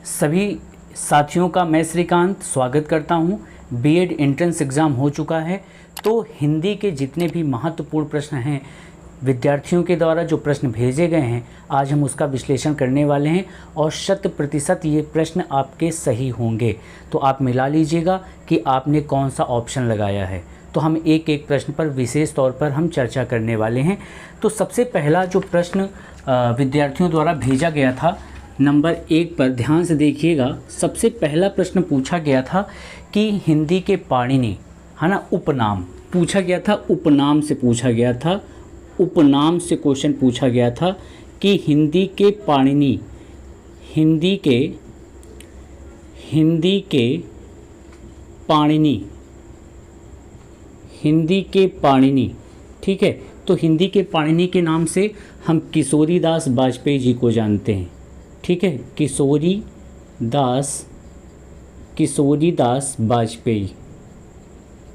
सभी साथियों का मैं श्रीकांत स्वागत करता हूं। बीएड एंट्रेंस एग्ज़ाम हो चुका है, तो हिंदी के जितने भी महत्वपूर्ण प्रश्न हैं, विद्यार्थियों के द्वारा जो प्रश्न भेजे गए हैं, आज हम उसका विश्लेषण करने वाले हैं और 100% ये प्रश्न आपके सही होंगे। तो आप मिला लीजिएगा कि आपने कौन सा ऑप्शन लगाया है। तो हम एक एक प्रश्न पर विशेष तौर पर हम चर्चा करने वाले हैं। तो सबसे पहला जो प्रश्न विद्यार्थियों द्वारा भेजा गया था, नंबर 1 पर ध्यान से देखिएगा। सबसे पहला प्रश्न पूछा गया था कि हिंदी के पाणिनि, है ना, उपनाम पूछा गया था, उपनाम से पूछा गया था, उपनाम से क्वेश्चन पूछा गया था कि हिंदी के पाणिनि, हिंदी के पाणिनि, ठीक है। तो हिंदी के पाणिनि के नाम से हम किशोरीदास बाजपेयी जी को जानते हैं, ठीक है। किशोरीदास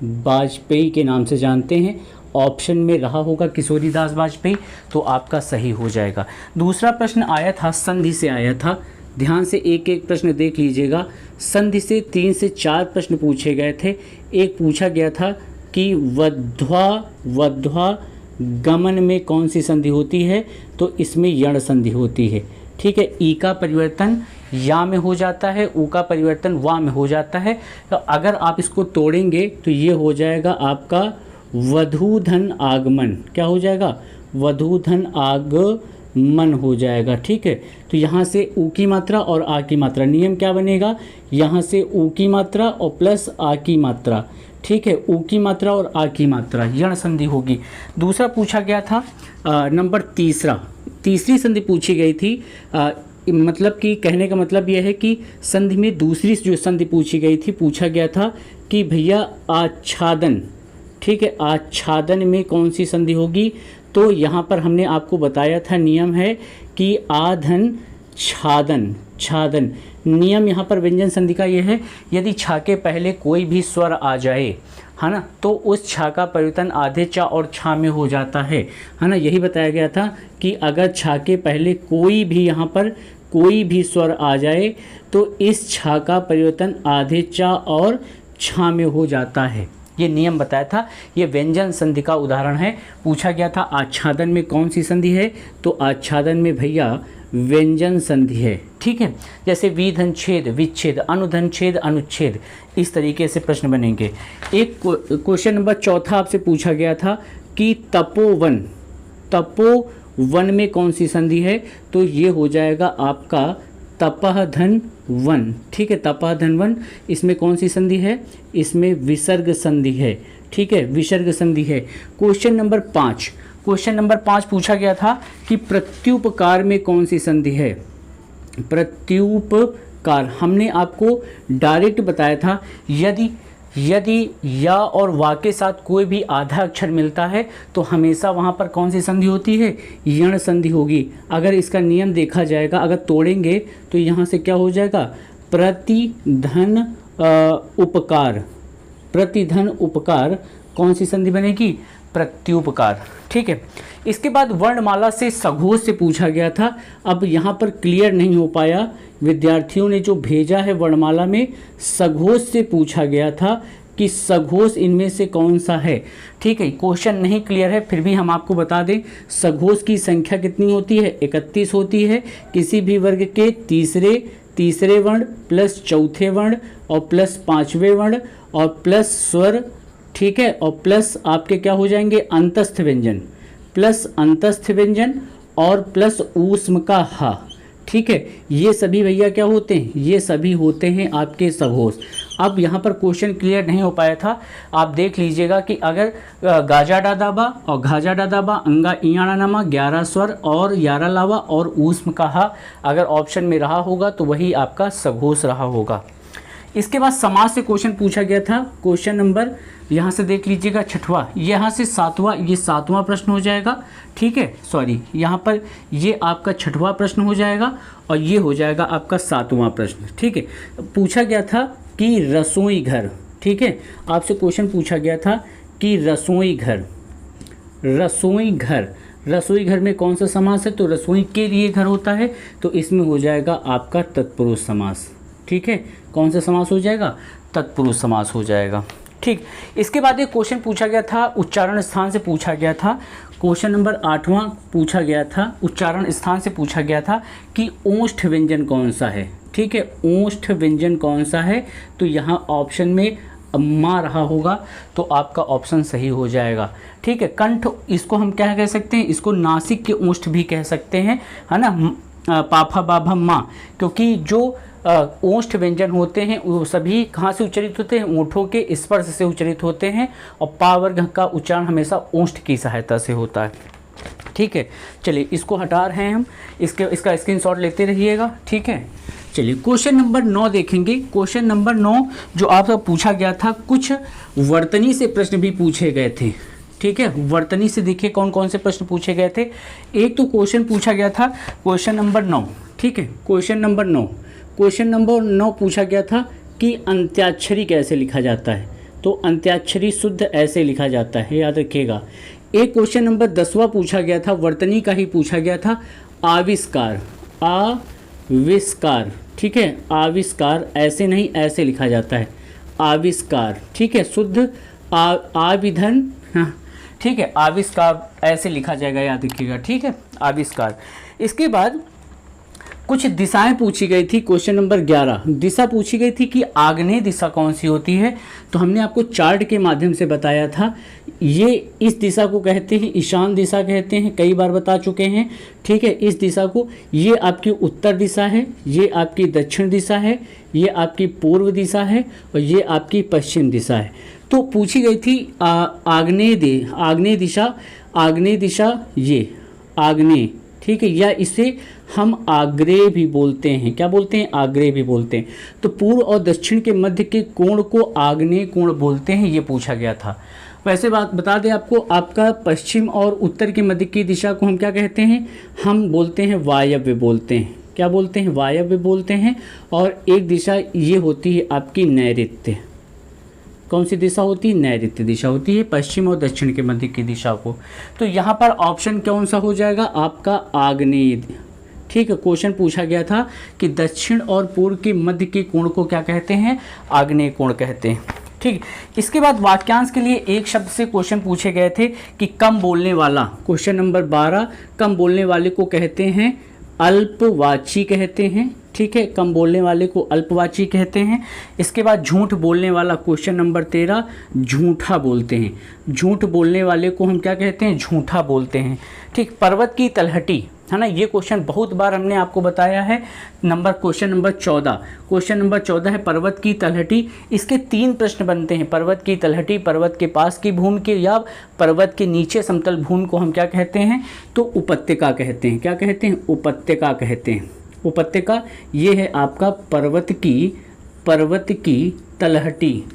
बाजपेयी के नाम से जानते हैं। ऑप्शन में रहा होगा किशोरीदास बाजपेयी, तो आपका सही हो जाएगा। दूसरा प्रश्न आया था, संधि से आया था। ध्यान से एक एक प्रश्न देख लीजिएगा। संधि से 3 से 4 प्रश्न पूछे गए थे। एक पूछा गया था कि वध्वा गमन में कौन सी संधि होती है, तो इसमें यण संधि होती है, ठीक है। ई का परिवर्तन या में हो जाता है, ऊ का परिवर्तन वा में हो जाता है। तो अगर आप इसको तोड़ेंगे तो ये हो जाएगा आपका वधूधन आगमन। क्या हो जाएगा? वधूधन आगमन हो जाएगा, ठीक है। तो यहाँ से ऊ की मात्रा और आ की मात्रा, नियम क्या बनेगा? यहाँ से ऊ की मात्रा और प्लस आ की मात्रा, ठीक है। ऊ की मात्रा और आ की मात्रा, यण संधि होगी। दूसरा पूछा गया था नंबर तीसरी संधि पूछी गई थी। मतलब कि कहने का मतलब यह है कि संधि में दूसरी जो संधि पूछी गई थी, पूछा गया था कि भैया आच्छादन, ठीक है, आच्छादन में कौन सी संधि होगी। तो यहाँ पर हमने आपको बताया था, नियम है कि आधन छादन। नियम यहाँ पर व्यंजन संधि का यह है, यदि छा के पहले कोई भी स्वर आ जाए, है ना, तो उस छा का परिवर्तन आधे चा और छा में हो जाता है ना। यही बताया गया था कि अगर छा के पहले कोई भी यहाँ पर कोई भी स्वर आ जाए तो इस छा का परिवर्तन आधे चा और छा में हो जाता है। ये नियम बताया था। ये व्यंजन संधि का उदाहरण है। पूछा गया था आच्छादन में कौन सी संधि है, तो आच्छादन में भैया व्यंजन संधि है, ठीक है। जैसे विधन छेद विच्छेद, अनुधन छेद अनुच्छेद, इस तरीके से प्रश्न बनेंगे। एक क्वेश्चन नंबर 4 आपसे पूछा गया था कि तपोवन में कौन सी संधि है, तो ये हो जाएगा आपका तपहधन वन, ठीक है। तपहधन वन, इसमें कौन सी संधि है? इसमें विसर्ग संधि है, ठीक है, विसर्ग संधि है। क्वेश्चन नंबर 5 पूछा गया था कि प्रत्युपकार में कौन सी संधि है। प्रत्युपकार हमने आपको डायरेक्ट बताया था, यदि या और वा के साथ कोई भी आधा अक्षर मिलता है तो हमेशा वहाँ पर कौन सी संधि होती है? यण संधि होगी। अगर इसका नियम देखा जाएगा, अगर तोड़ेंगे तो यहाँ से क्या हो जाएगा? प्रतिधन उपकार, कौन सी संधि बनेगी? प्रत्युपकार, ठीक है। इसके बाद वर्णमाला से सघोष से पूछा गया था। अब यहाँ पर क्लियर नहीं हो पाया, विद्यार्थियों ने जो भेजा है वर्णमाला में सघोष से पूछा गया था कि सघोष इनमें से कौन सा है, ठीक है। क्वेश्चन नहीं क्लियर है, फिर भी हम आपको बता दें, सघोष की संख्या कितनी होती है? 31 होती है। किसी भी वर्ग के तीसरे वर्ण प्लस चौथे वर्ण और प्लस 5वें वर्ण और प्लस स्वर, ठीक है, और प्लस आपके क्या हो जाएंगे? अंतस्थ व्यंजन, प्लस अंतस्थ व्यंजन और प्लस ऊष्म का हा, ठीक है। ये सभी भैया क्या होते हैं? ये सभी होते हैं आपके सघोष। अब यहाँ पर क्वेश्चन क्लियर नहीं हो पाया था, आप देख लीजिएगा कि अगर गाजा डादाबा और घाजा डादाबा अंगा इयाणा नामा 11 स्वर और 11 लावा और ऊष्म का हा अगर ऑप्शन में रहा होगा तो वही आपका सघोष रहा होगा। इसके बाद समाज से क्वेश्चन पूछा गया था। क्वेश्चन नंबर यहाँ से देख लीजिएगा 6वां, यहाँ से 7वां, ये 7वां प्रश्न हो जाएगा, ठीक है। सॉरी, यहाँ पर ये आपका 6वां प्रश्न हो जाएगा और ये हो जाएगा आपका 7वां प्रश्न, ठीक है। पूछा गया था कि रसोई घर, ठीक है, आपसे क्वेश्चन पूछा गया था कि रसोई घर रसोई घर में कौन सा समास है, तो रसोई के लिए घर होता है, तो इसमें हो जाएगा आपका तत्पुरुष समास। ठीक है, कौन सा समास हो जाएगा, तत्पुरुष समास हो जाएगा। ठीक, इसके बाद एक क्वेश्चन पूछा गया था, उच्चारण स्थान से पूछा गया था, क्वेश्चन नंबर 8वां पूछा गया था, उच्चारण स्थान से पूछा गया था कि ओष्ठ व्यंजन कौन सा है। ठीक है, ओष्ठ व्यंजन कौन सा है, तो यहाँ ऑप्शन में अम्मा रहा होगा, तो आपका ऑप्शन सही हो जाएगा। ठीक है, कंठ, इसको हम क्या कह सकते हैं, इसको नासिक के ओष्ठ भी कह सकते हैं, है ना, पाफा बाभा माँ, क्योंकि जो ओष्ठ व्यंजन होते हैं वो सभी कहाँ से उच्चारित होते हैं, ओंठों के स्पर्श से उच्चारित होते हैं, और पा वर्ग का उच्चारण हमेशा ओष्ठ की सहायता से होता है। ठीक है, चलिए इसको हटा रहे हैं हम, इसका स्क्रीनशॉट लेते रहिएगा। ठीक है, चलिए क्वेश्चन नंबर 9 देखेंगे। क्वेश्चन नंबर 9 जो आपका पूछा गया था, कुछ वर्तनी से प्रश्न भी पूछे गए थे। ठीक है, वर्तनी से देखिए कौन कौन से प्रश्न पूछे गए थे। एक तो क्वेश्चन पूछा गया था क्वेश्चन नंबर 9। ठीक है, क्वेश्चन नंबर 9 पूछा गया था कि अंत्याक्षरी कैसे लिखा जाता है, तो अंत्याक्षरी शुद्ध ऐसे लिखा जाता है, याद रखिएगा। एक क्वेश्चन नंबर 10वां पूछा गया था, वर्तनी का ही पूछा गया था, आविष्कार, आविष्कार। ठीक है, आविष्कार ऐसे नहीं, ऐसे लिखा जाता है, आविष्कार। ठीक है, शुद्ध आविधन, हाँ ठीक है, आविष्कार ऐसे लिखा जाएगा, याद रखिएगा। ठीक है, आविष्कार। इसके बाद कुछ दिशाएं पूछी गई थी, क्वेश्चन नंबर 11 दिशा पूछी गई थी कि आग्नेय दिशा कौन सी होती है, तो हमने आपको चार्ट के माध्यम से बताया था, ये इस दिशा को कहते हैं ईशान दिशा कहते हैं, कई बार बता चुके हैं। ठीक है, इस दिशा को, ये आपकी उत्तर दिशा है, ये आपकी दक्षिण दिशा है, ये आपकी पूर्व दिशा है, और ये आपकी पश्चिम दिशा है। तो पूछी गई थी आग्नेय दिशा, ये आग्नेय। ठीक है, या इसे हम आग्नेय भी बोलते हैं, क्या बोलते हैं, आग्नेय भी बोलते हैं। तो पूर्व और दक्षिण के मध्य के कोण को आग्नेय कोण बोलते हैं, ये पूछा गया था। वैसे बात बता दें आपको, आपका पश्चिम और उत्तर के मध्य की दिशा को हम क्या कहते हैं, हम बोलते हैं वायव्य बोलते हैं, क्या बोलते हैं, वायव्य बोलते हैं। और एक दिशा ये होती है आपकी नैऋत्य, कौन सी दिशा होती है, नैऋत्य दिशा होती है, पश्चिम और दक्षिण के मध्य की दिशा को। तो यहाँ पर ऑप्शन कौन सा हो जाएगा, आपका आग्नेय। ठीक है, क्वेश्चन पूछा गया था कि दक्षिण और पूर्व के मध्य के कोण को क्या कहते हैं, आग्नेय कोण कहते हैं। ठीक, इसके बाद वाक्यांश के लिए एक शब्द से क्वेश्चन पूछे गए थे कि कम बोलने वाला, क्वेश्चन नंबर 12, कम बोलने वाले को कहते हैं अल्पवाची कहते हैं। ठीक है, कम बोलने वाले को अल्पवाची कहते हैं। इसके बाद झूठ बोलने वाला, क्वेश्चन नंबर 13, झूठा बोलते हैं, झूठ बोलने वाले को हम क्या कहते हैं, झूठा बोलते हैं। ठीक, पर्वत की तलहटी, है ना, ये क्वेश्चन बहुत बार हमने आपको बताया है। क्वेश्चन नंबर 14 है पर्वत की तलहटी। इसके 3 प्रश्न बनते हैं, पर्वत की तलहटी, पर्वत के पास की भूमि के, या पर्वत के नीचे समतल भूमि को हम क्या कहते हैं, तो उपत्यका कहते हैं, क्या कहते हैं, उपत्यका कहते हैं। उपत्यका ये है आपका पर्वत की तलहटी,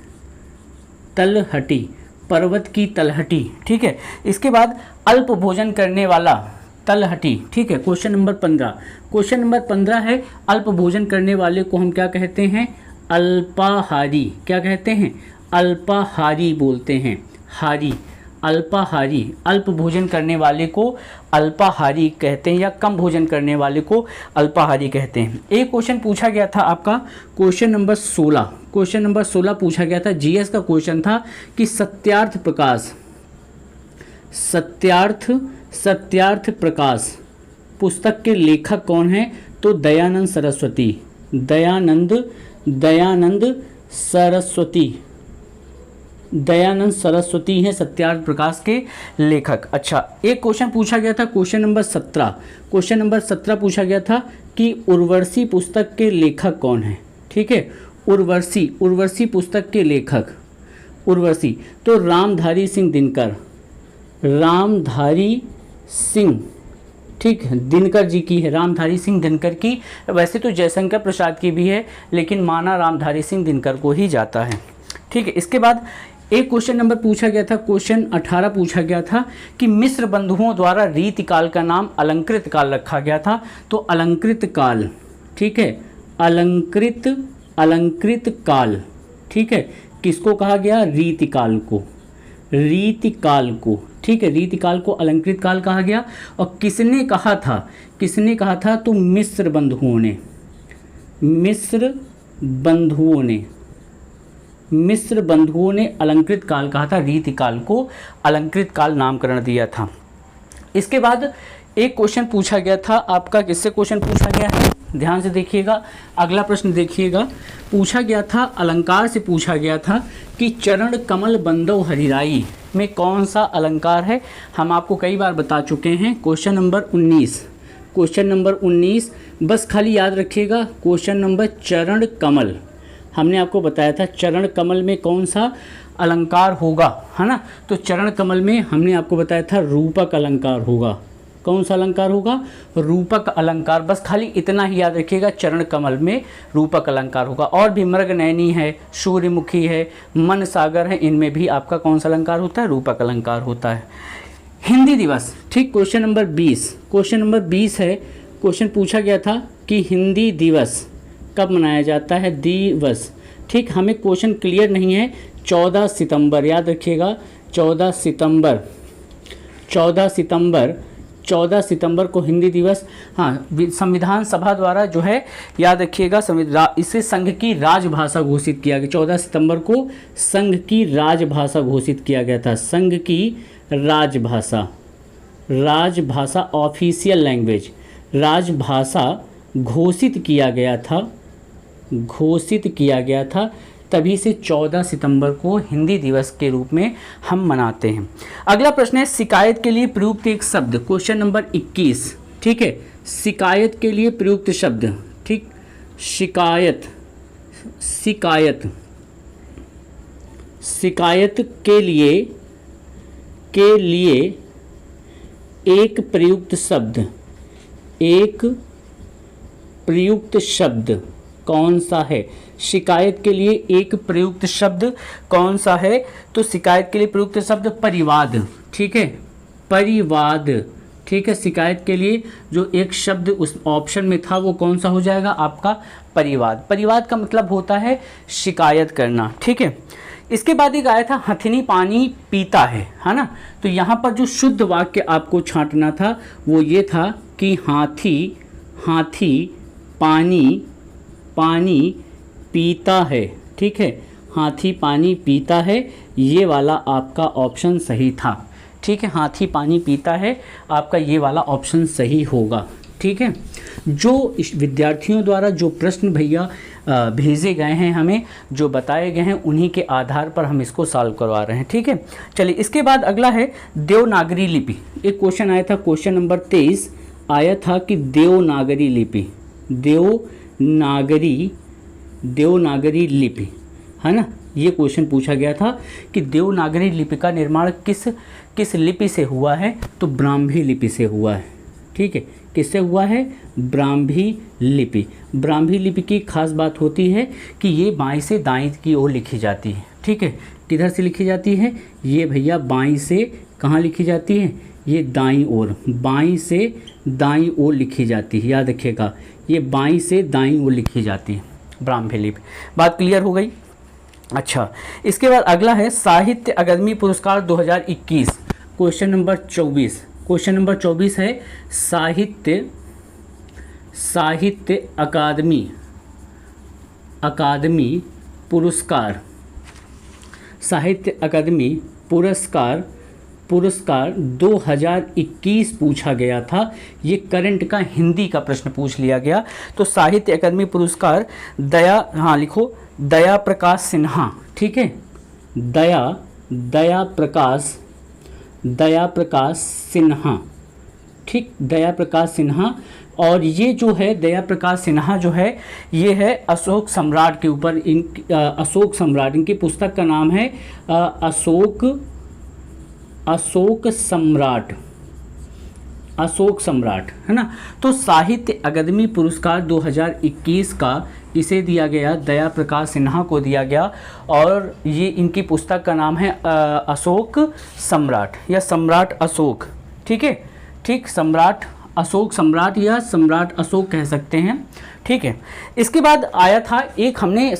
पर्वत की तलहटी। ठीक है, इसके बाद अल्प भोजन करने वाला, तलहटी। ठीक है, क्वेश्चन नंबर 15 है, अल्प भोजन करने वाले को हम क्या कहते हैं, अल्पाहारी, क्या कहते हैं, अल्पाहारी बोलते हैं, हारी, अल्पाहारी। अल्प भोजन करने वाले को अल्पाहारी कहते हैं, या कम भोजन करने वाले को अल्पाहारी कहते हैं। एक क्वेश्चन पूछा गया था आपका, क्वेश्चन नंबर 16 पूछा गया था, जीएस का क्वेश्चन था कि सत्यार्थ प्रकाश पुस्तक के लेखक कौन है, तो दयानंद सरस्वती हैं सत्यार्थ प्रकाश के लेखक। अच्छा, एक क्वेश्चन पूछा गया था, क्वेश्चन नंबर 17 पूछा गया था कि उर्वशी पुस्तक के लेखक कौन है। ठीक है, उर्वशी पुस्तक के लेखक, उर्वशी, तो रामधारी सिंह, ठीक है, दिनकर जी की है, रामधारी सिंह दिनकर की। वैसे तो जयशंकर प्रसाद की भी है, लेकिन माना रामधारी सिंह दिनकर को ही जाता है। ठीक है, इसके बाद एक क्वेश्चन नंबर पूछा गया था, क्वेश्चन 18 पूछा गया था कि मिस्र बंधुओं द्वारा रीतिकाल का नाम अलंकृत काल रखा गया था, तो अलंकृत काल। ठीक है, अलंकृत काल। ठीक है, किसको कहा गया, रीतिकाल को, रीतिकाल को, ठीक है, रीतिकाल को अलंकृत काल कहा गया। और किसने कहा था, किसने कहा था, तो मिस्र बंधुओं ने, मिस्र बंधुओं ने, मिस्र बंधुओं ने अलंकृत काल कहा था, रीतिकाल को अलंकृत काल नामकरण दिया था। इसके बाद एक क्वेश्चन पूछा गया था आपका, किससे क्वेश्चन पूछा गया है, ध्यान से देखिएगा, अगला प्रश्न देखिएगा। पूछा गया था, अलंकार से पूछा गया था कि चरण कमल बंदो हरिराई में कौन सा अलंकार है। हम आपको कई बार बता चुके हैं। क्वेश्चन नंबर 19, क्वेश्चन नंबर 19, बस खाली याद रखिएगा, क्वेश्चन नंबर चरण कमल, हमने आपको बताया था चरण कमल में कौन सा अलंकार होगा, है ना। तो चरण कमल में हमने आपको बताया था रूपक अलंकार होगा। कौन सा अलंकार होगा, रूपक अलंकार। बस खाली इतना ही याद रखिएगा, चरण कमल में रूपक अलंकार होगा। और भी मृगनयनी है, सूर्यमुखी है, मन सागर है, इनमें भी आपका कौन सा अलंकार होता है, रूपक अलंकार होता है। हिंदी दिवस, ठीक, क्वेश्चन नंबर 20, क्वेश्चन नंबर 20 है। क्वेश्चन पूछा गया था कि हिंदी दिवस कब मनाया जाता है, दिवस, ठीक, हमें क्वेश्चन क्लियर नहीं है। 14 सितंबर, याद रखिएगा, 14 सितंबर, 14 सितंबर, 14 सितंबर को हिंदी दिवस, हाँ, संविधान सभा द्वारा जो है, याद रखिएगा, इसे संघ की राजभाषा घोषित किया गया। 14 सितंबर को संघ की राजभाषा घोषित किया गया था। संघ की राजभाषा, राजभाषा ऑफिशियल लैंग्वेज, राजभाषा घोषित किया गया था, घोषित किया गया था। तभी से 14 सितंबर को हिंदी दिवस के रूप में हम मनाते हैं। अगला प्रश्न है, शिकायत के लिए प्रयुक्त एक शब्द, क्वेश्चन नंबर 21, ठीक है, शिकायत के लिए प्रयुक्त शब्द, ठीक, शिकायत, शिकायत, शिकायत के लिए एक प्रयुक्त शब्द, एक प्रयुक्त शब्द कौन सा है, शिकायत के लिए एक प्रयुक्त शब्द कौन सा है, तो शिकायत के लिए प्रयुक्त शब्द परिवाद, ठीक है, परिवाद, ठीक है। शिकायत के लिए जो एक शब्द उस ऑप्शन में था वो कौन सा हो जाएगा आपका, परिवाद। परिवाद का मतलब होता है शिकायत करना, ठीक है। इसके बाद एक आया था, हथिनी पानी पीता है ना। तो यहाँ पर जो शुद्ध वाक्य आपको छांटना था वो ये था कि हाथी, हाथी पानी, पानी पीता है, ठीक है, हाथी पानी पीता है, ये वाला आपका ऑप्शन सही था, ठीक है, हाथी पानी पीता है, आपका ये वाला ऑप्शन सही होगा, ठीक है। जो विद्यार्थियों द्वारा जो प्रश्न भैया भेजे गए हैं, हमें जो बताए गए हैं, उन्हीं के आधार पर हम इसको सॉल्व करवा रहे हैं, ठीक है। चलिए, इसके बाद अगला है देवनागरी लिपि। एक क्वेश्चन आया था, क्वेश्चन नंबर 23 आया था कि देवनागरी लिपि, देवनागरी लिपि, है ना, ये क्वेश्चन पूछा गया था कि देवनागरी लिपि का निर्माण किस लिपि से हुआ है, तो ब्राह्मी लिपि से हुआ है, ठीक है। किससे हुआ है, ब्राह्मी लिपि। ब्राह्मी लिपि की खास बात होती है कि ये बाएं से दाएं की ओर लिखी जाती है, ठीक है। किधर से लिखी जाती है, ये भैया बाएं से कहाँ लिखी जाती है, ये दाईं ओर, बाईं से दाईं ओर लिखी जाती है, याद रखिएगा, ये बाईं से दाईं ओर लिखी जाती है ब्राह्मी लिपि। बात क्लियर हो गई। अच्छा, इसके बाद अगला है साहित्य अकादमी पुरस्कार 2021, क्वेश्चन नंबर 24, क्वेश्चन नंबर 24 है साहित्य अकादमी पुरस्कार, साहित्य अकादमी पुरस्कार 2021 पूछा गया था। ये करंट का हिंदी का प्रश्न पूछ लिया गया। तो साहित्य अकादमी पुरस्कार लिखो, दया प्रकाश सिन्हा, ठीक है, दया प्रकाश सिन्हा, ठीक, दया प्रकाश सिन्हा। और ये जो है दया प्रकाश सिन्हा जो है, ये है अशोक सम्राट के ऊपर, अशोक सम्राट, इनकी पुस्तक का नाम है अशोक सम्राट, है ना। तो साहित्य अकादमी पुरस्कार 2021 का इसे दिया गया, दया प्रकाश सिन्हा को दिया गया, और ये इनकी पुस्तक का नाम है अशोक सम्राट या सम्राट अशोक, ठीक है, ठीक, सम्राट अशोक सम्राट या सम्राट अशोक कह सकते हैं। ठीक है, इसके बाद आया था एक, हमने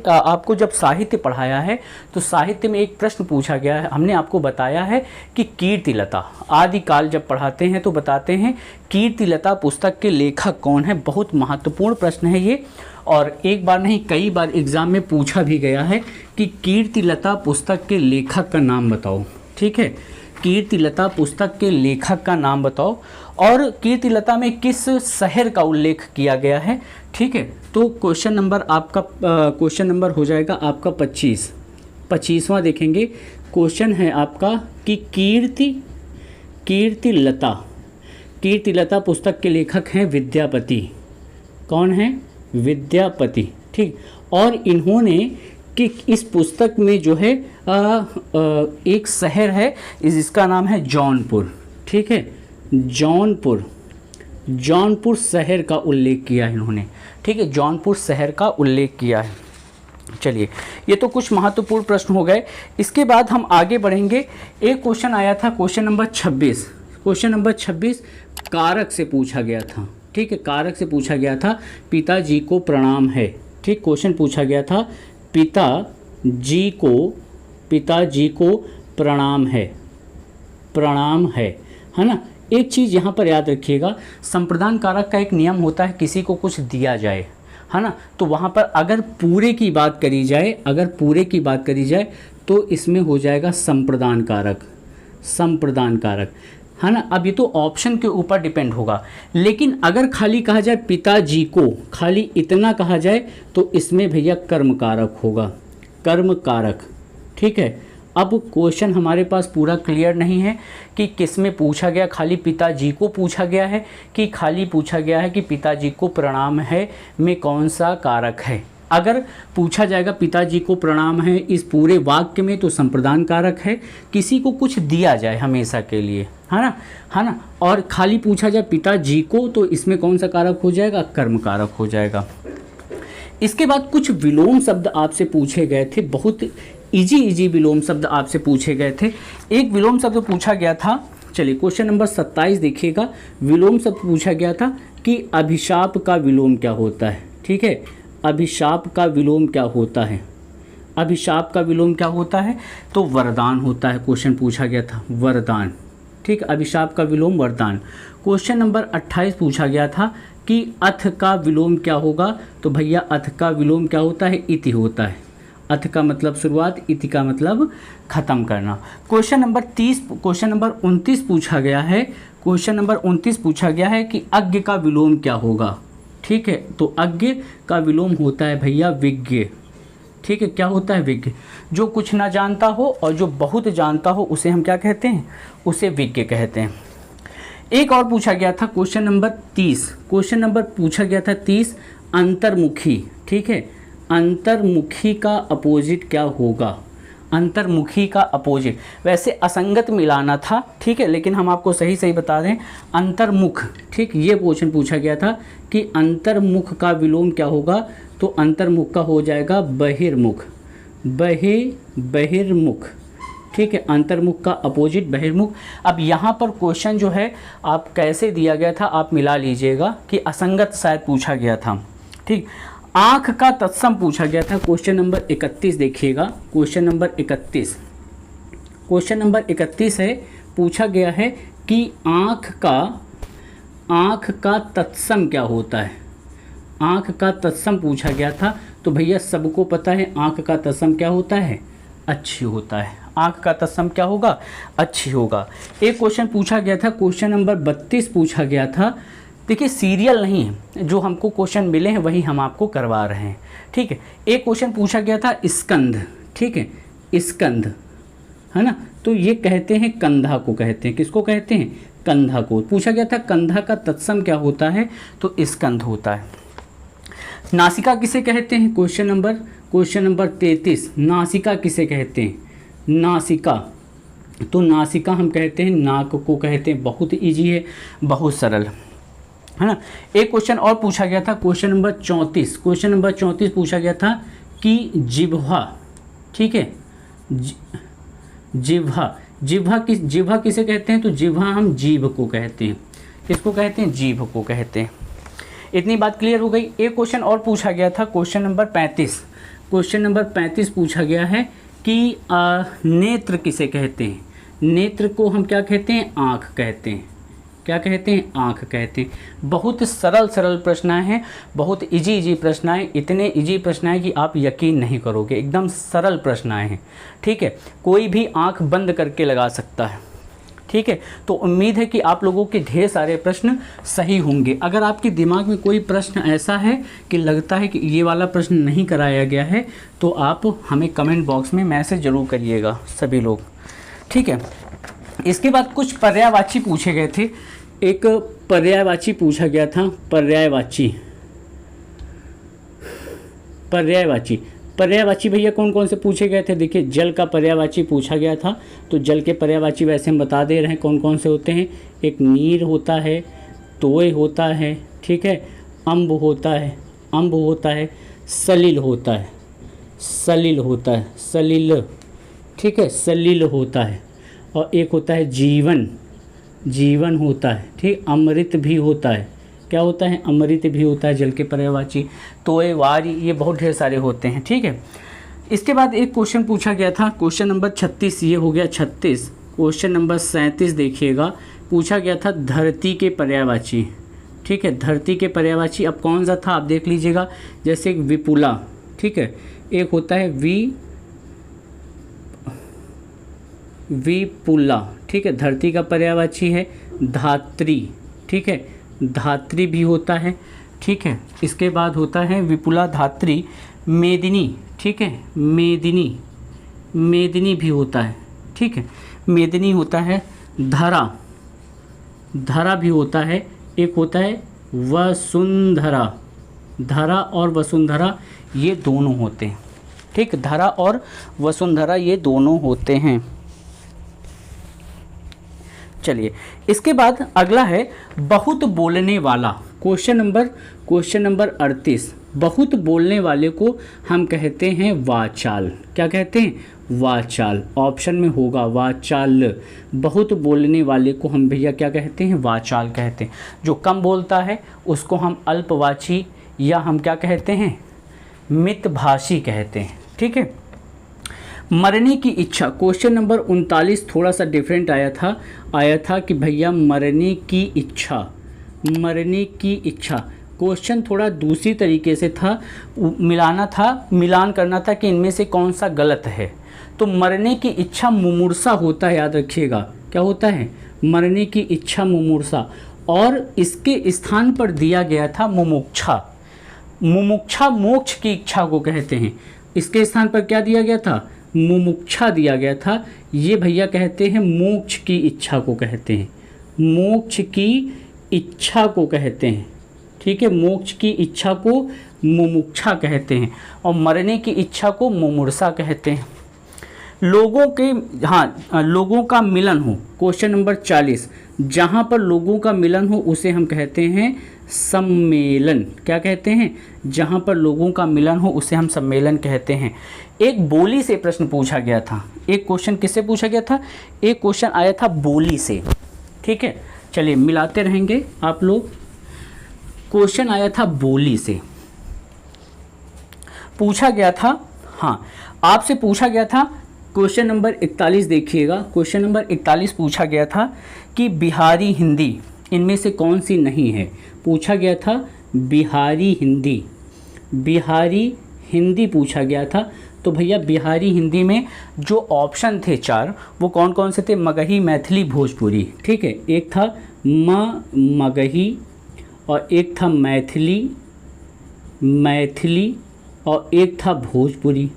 आपको जब साहित्य पढ़ाया है तो साहित्य में एक प्रश्न पूछा गया है। हमने आपको बताया है कि कीर्तिलता, आदिकाल जब पढ़ाते हैं तो बताते हैं कीर्तिलता पुस्तक के लेखक कौन है। बहुत महत्वपूर्ण प्रश्न है ये, और एक बार नहीं कई बार एग्जाम में पूछा भी गया है कि कीर्तिलता पुस्तक के लेखक का नाम बताओ। ठीक है, कीर्तिलता पुस्तक के लेखक का नाम बताओ, और कीर्तिलता में किस शहर का उल्लेख किया गया है। ठीक है, तो क्वेश्चन नंबर आपका क्वेश्चन नंबर हो जाएगा आपका 25वां देखेंगे। क्वेश्चन है आपका कि कीर्तिलता पुस्तक के लेखक हैं विद्यापति। कौन है? विद्यापति। ठीक, और इन्होंने कि इस पुस्तक में जो है एक शहर है, इसका नाम है जौनपुर। ठीक है, जौनपुर शहर का उल्लेख किया है इन्होंने। ठीक है, जौनपुर शहर का उल्लेख किया है। चलिए, ये तो कुछ महत्वपूर्ण प्रश्न हो गए। इसके बाद हम आगे बढ़ेंगे। एक क्वेश्चन आया था, क्वेश्चन नंबर 26 कारक से पूछा गया था। ठीक है, कारक से पूछा गया था पिताजी को प्रणाम है। ठीक, क्वेश्चन पूछा गया था पिताजी को प्रणाम है ना। एक चीज़ यहाँ पर याद रखिएगा, संप्रदान कारक का एक नियम होता है, किसी को कुछ दिया जाए, है ना, तो वहाँ पर अगर पूरे की बात करी जाए तो इसमें हो जाएगा संप्रदान कारक, है ना। अब ये तो ऑप्शन के ऊपर डिपेंड होगा, लेकिन अगर खाली कहा जाए पिताजी को, खाली इतना कहा जाए तो इसमें भैया कर्म कारक। ठीक है, अब क्वेश्चन हमारे पास पूरा क्लियर नहीं है कि किस में पूछा गया, खाली पिताजी को पूछा गया है कि खाली पूछा गया है कि पिताजी को प्रणाम है में कौन सा कारक है। अगर पूछा जाएगा पिताजी को प्रणाम है इस पूरे वाक्य में तो संप्रदान कारक है, किसी को कुछ दिया जाए हमेशा के लिए, है ना, और खाली पूछा जाए पिताजी को तो इसमें कौन सा कारक हो जाएगा? कर्म कारक हो जाएगा। इसके बाद कुछ विलोम शब्द आपसे पूछे गए थे, बहुत इजी विलोम शब्द आपसे पूछे गए थे। एक विलोम शब्द पूछा गया था, चलिए क्वेश्चन नंबर 27 देखिएगा। विलोम शब्द पूछा गया था कि अभिशाप का विलोम क्या होता है। ठीक है, अभिशाप का विलोम क्या होता है? तो वरदान होता है। क्वेश्चन पूछा गया था वरदान। ठीक, अभिशाप का विलोम वरदान। क्वेश्चन नंबर 28 पूछा गया था कि अथ का विलोम क्या होगा? तो भैया अथ का विलोम क्या होता है? इति होता है। अथ का मतलब शुरुआत, इति का मतलब खत्म करना। क्वेश्चन नंबर 29 पूछा गया है कि अज्ञ का विलोम क्या होगा। ठीक है, तो अज्ञ का विलोम होता है भैया विज्ञ। ठीक है, क्या होता है? विज्ञ। जो कुछ ना जानता हो और जो बहुत जानता हो उसे हम क्या कहते हैं? उसे विज्ञ कहते हैं। एक और पूछा गया था क्वेश्चन नंबर 30 अंतर्मुखी। ठीक है, अंतर्मुखी का अपोजिट क्या होगा? अंतर्मुखी का अपोजिट, वैसे असंगत मिलाना था। ठीक है, लेकिन हम आपको सही बता दें अंतर्मुख। ठीक, ये क्वेश्चन पूछा गया था कि अंतर्मुख का विलोम क्या होगा? तो अंतर्मुख का हो जाएगा बहिर्मुख। बहिर्मुख। ठीक है, अंतर्मुख का अपोजिट बहिर्मुख। अब यहाँ पर क्वेश्चन जो है आप कैसे दिया गया था आप मिला लीजिएगा कि असंगत शायद पूछा गया था। ठीक, आँख का तत्सम पूछा गया था। क्वेश्चन नंबर 31 देखिएगा। क्वेश्चन नंबर 31 है, पूछा गया है कि आँख का तत्सम क्या होता है? आँख का तत्सम पूछा गया था, तो भैया सबको पता है आँख का तत्सम क्या होता है? अच्छी होता है। आँख का तत्सम क्या होगा? अच्छी होगा। एक क्वेश्चन पूछा गया था, क्वेश्चन नंबर 32 पूछा गया था। देखिए सीरियल नहीं है, जो हमको क्वेश्चन मिले हैं वही हम आपको करवा रहे हैं। ठीक है, एक क्वेश्चन पूछा गया था स्कंध। ठीक है, स्कंध, है ना, तो ये कहते हैं कंधा को कहते हैं। किसको कहते हैं? कंधा को। पूछा गया था कंधा का तत्सम क्या होता है? तो स्कंध होता है। नासिका किसे कहते हैं? क्वेश्चन नंबर 33 नासिका किसे कहते हैं? नासिका, तो नासिका हम कहते हैं नाक को कहते हैं। बहुत इजी है, बहुत सरल, है ना। एक क्वेश्चन और पूछा गया था, क्वेश्चन नंबर 34 पूछा गया था कि जिह्वा। ठीक है, जिह्वा किसे कहते हैं? तो जिह्वा हम जीभ को कहते हैं। इसको कहते हैं जीभ को कहते हैं। इतनी बात क्लियर हो गई। एक क्वेश्चन और पूछा गया था, क्वेश्चन नंबर 35। क्वेश्चन नंबर 35 पूछा गया है कि नेत्र किसे कहते हैं। नेत्र को हम क्या कहते हैं, आँख कहते हैं। क्या कहते हैं, आँख कहते हैं। बहुत सरल प्रश्न हैं, बहुत इजी प्रश्न हैं, इतने इजी प्रश्न हैं कि आप यकीन नहीं करोगे, एकदम सरल प्रश्न हैं। ठीक है, कोई भी आँख बंद करके लगा सकता है। ठीक है, तो उम्मीद है कि आप लोगों के ढेर सारे प्रश्न सही होंगे। अगर आपके दिमाग में कोई प्रश्न ऐसा है कि लगता है कि ये वाला प्रश्न नहीं कराया गया है, तो आप हमें कमेंट बॉक्स में मैसेज ज़रूर करिएगा सभी लोग। ठीक है, इसके बाद कुछ पर्यायवाची पूछे गए थे। एक पर्यायवाची पूछा गया था, पर्यायवाची भैया कौन कौन से पूछे गए थे। देखिए, जल का पर्यायवाची पूछा गया था, तो जल के पर्यायवाची वैसे हम बता दे रहे हैं कौन कौन से होते हैं। एक नीर होता है, तोय होता है, ठीक है, अम्ब होता है, सलिल होता है, सलिल, ठीक है, सलिल होता है। और एक होता है जीवन होता है, ठीक, अमृत भी होता है। क्या होता है, अमृत भी होता है जल के पर्यायवाची। तोय, वारी, ये बहुत ढेर सारे होते हैं। ठीक है, इसके बाद एक क्वेश्चन पूछा गया था, क्वेश्चन नंबर 36, ये हो गया 36। क्वेश्चन नंबर 37 देखिएगा, पूछा गया था धरती के पर्यायवाची। ठीक है, धरती के पर्यायवाची अब कौन सा था आप देख लीजिएगा। जैसे एक विपुला, ठीक है, एक होता है विपुला, ठीक है, धरती का पर्यायवाची है। धात्री, ठीक है, धात्री भी होता है। ठीक है, इसके बाद होता है विपुला, धात्री, मेदिनी, ठीक है, मेदिनी भी होता है। ठीक है, मेदिनी होता है। धरा भी होता है। एक होता है वसुंधरा, धरा और वसुंधरा ये दोनों होते हैं। ठीक, धरा और वसुंधरा ये दोनों होते हैं। चलिए, इसके बाद अगला है बहुत बोलने वाला। Question number 38। बहुत बोलने वाले को हम कहते हैं वाचाल। क्या कहते हैं, वाचाल। ऑप्शन में होगा वाचाल। बहुत बोलने वाले को हम भैया क्या कहते हैं, वाचाल कहते हैं। जो कम बोलता है उसको हम अल्पवाची या हम क्या कहते हैं, मितभाषी कहते हैं। ठीक है, मरने की इच्छा। क्वेश्चन नंबर 39 थोड़ा सा डिफरेंट आया था कि भैया मरने की इच्छा। क्वेश्चन थोड़ा दूसरी तरीके से था, मिलान करना था कि इनमें से कौन सा गलत है। तो मरने की इच्छा मुमूर्षा होता है, याद रखिएगा। क्या होता है, मरने की इच्छा मुमूर्षा। और इसके स्थान पर दिया गया था मुमुक्षा। मुमुक्षा मोक्ष की इच्छा को कहते हैं। इसके स्थान पर क्या दिया गया था, मुमुक्षा दिया गया था। ये भैया कहते हैं मोक्ष की इच्छा को कहते हैं, मोक्ष की इच्छा को कहते हैं। ठीक है, मोक्ष की इच्छा को मुमुक्षा कहते हैं और मरने की इच्छा को मुमूर्षा कहते हैं। लोगों का मिलन हो। Question number 40। जहाँ पर लोगों का मिलन हो उसे हम कहते हैं सम्मेलन। क्या कहते हैं, जहाँ पर लोगों का मिलन हो उसे हम सम्मेलन कहते हैं। एक बोली से प्रश्न पूछा गया था। एक क्वेश्चन किससे पूछा गया था, एक क्वेश्चन आया था बोली से। ठीक है, चलिए मिलाते रहेंगे आप लोग। क्वेश्चन आया था बोली से, पूछा गया था, हाँ आपसे पूछा गया था। क्वेश्चन नंबर 41 देखिएगा। क्वेश्चन नंबर 41 पूछा गया था कि बिहारी हिंदी इनमें से कौन सी नहीं है। पूछा गया था बिहारी हिंदी पूछा गया था। तो भैया बिहारी हिंदी में जो ऑप्शन थे 4 वो कौन कौन से थे, मगही, मैथिली, भोजपुरी। ठीक है, एक था मगही और एक था मैथिली और एक था भोजपुरी।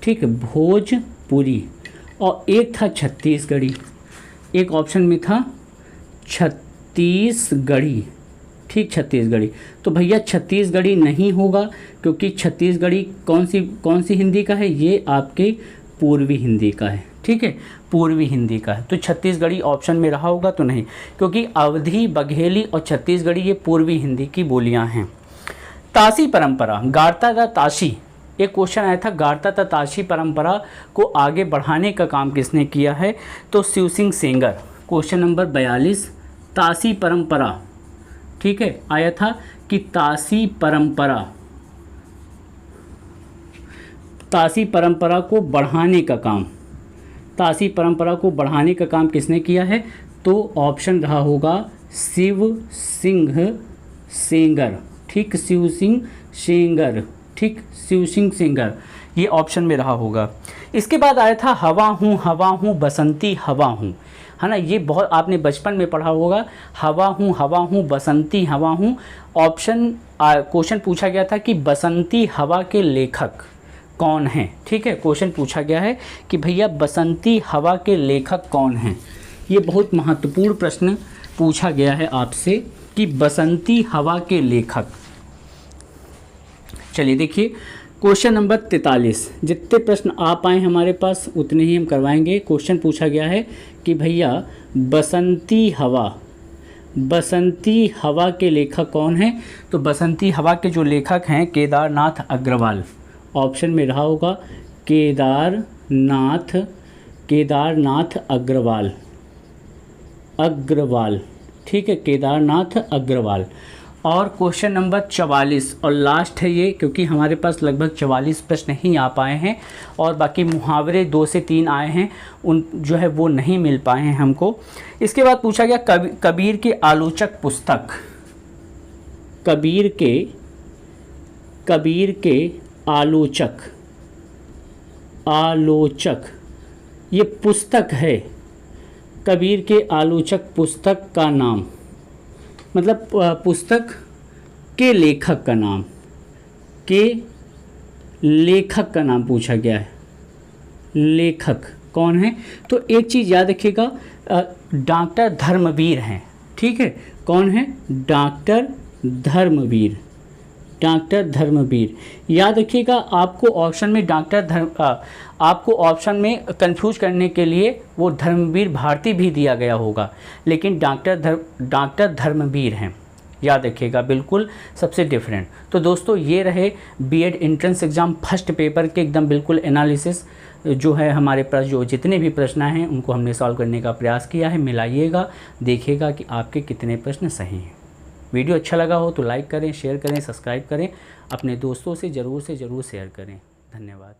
ठीक है, भोजपुरी और एक था छत्तीसगढ़ी। एक ऑप्शन में था छत्तीसगढ़ी। ठीक, छत्तीसगढ़ी। तो भैया छत्तीसगढ़ी नहीं होगा क्योंकि छत्तीसगढ़ी कौन सी हिंदी का है, ये आपके पूर्वी हिंदी का है। ठीक है, पूर्वी हिंदी का है। तो छत्तीसगढ़ी ऑप्शन में रहा होगा तो नहीं, क्योंकि अवधी, बघेली और छत्तीसगढ़ी ये पूर्वी हिंदी की बोलियां हैं। ताशी परंपरा, गारता व ताशी। एक क्वेश्चन आया था, गारता तथा ताशी परंपरा को आगे बढ़ाने का काम किसने किया है, तो शिव सिंह सेंगर। क्वेश्चन नंबर 42 तासी परंपरा, ठीक है, आया था कि तासी परंपरा को बढ़ाने का काम, तासी परंपरा को बढ़ाने का काम किसने किया है? तो ऑप्शन रहा होगा शिव सिंह सेंगर, ठीक, शिव सिंह सेंगर, ठीक, शिव सिंह सेंगर, ये ऑप्शन में रहा होगा। इसके बाद आया था हवा हूँ बसंती हवा हूँ, है ना, ये बहुत आपने बचपन में पढ़ा होगा, हवा हूँ बसंती हवा हूँ। ऑप्शन क्वेश्चन पूछा गया था कि बसंती हवा के लेखक कौन हैं, ठीक है, क्वेश्चन पूछा गया है कि भैया बसंती हवा के लेखक कौन हैं। ये बहुत महत्वपूर्ण प्रश्न पूछा गया है आपसे कि बसंती हवा के लेखक। चलिए देखिए क्वेश्चन नंबर 43, जितने प्रश्न आ पाए हमारे पास उतने ही हम करवाएंगे। क्वेश्चन पूछा गया है कि भैया बसंती हवा के लेखक कौन हैं? तो बसंती हवा के जो लेखक हैं केदारनाथ अग्रवाल, ऑप्शन में रहा होगा केदारनाथ अग्रवाल, ठीक है, केदारनाथ अग्रवाल। और क्वेश्चन नंबर 44 और लास्ट है ये, क्योंकि हमारे पास लगभग 44 प्रश्न ही आ पाए हैं और बाकी मुहावरे 2 से 3 आए हैं, उन जो है वो नहीं मिल पाए हैं हमको। इसके बाद पूछा गया कबीर के आलोचक पुस्तक, कबीर के आलोचक ये पुस्तक है, कबीर के आलोचक पुस्तक का नाम, मतलब पुस्तक के लेखक का नाम पूछा गया है, लेखक कौन है? तो एक चीज़ याद रखिएगा, डॉक्टर धर्मवीर हैं, ठीक है, कौन है? डॉक्टर धर्मवीर, याद रखिएगा। आपको ऑप्शन में आपको ऑप्शन में कंफ्यूज करने के लिए वो धर्मवीर भारती भी दिया गया होगा, लेकिन डॉक्टर धर्मवीर हैं, याद रखिएगा, बिल्कुल सबसे डिफरेंट। तो दोस्तों ये रहे B Ed entrance exam first paper के एकदम बिल्कुल एनालिसिस, जो है हमारे पास जो जितने भी प्रश्न हैं उनको हमने सॉल्व करने का प्रयास किया है। मिलाइएगा, देखिएगा कि आपके कितने प्रश्न सही हैं। वीडियो अच्छा लगा हो तो लाइक करें, शेयर करें, सब्सक्राइब करें, अपने दोस्तों से ज़रूर शेयर करें। धन्यवाद।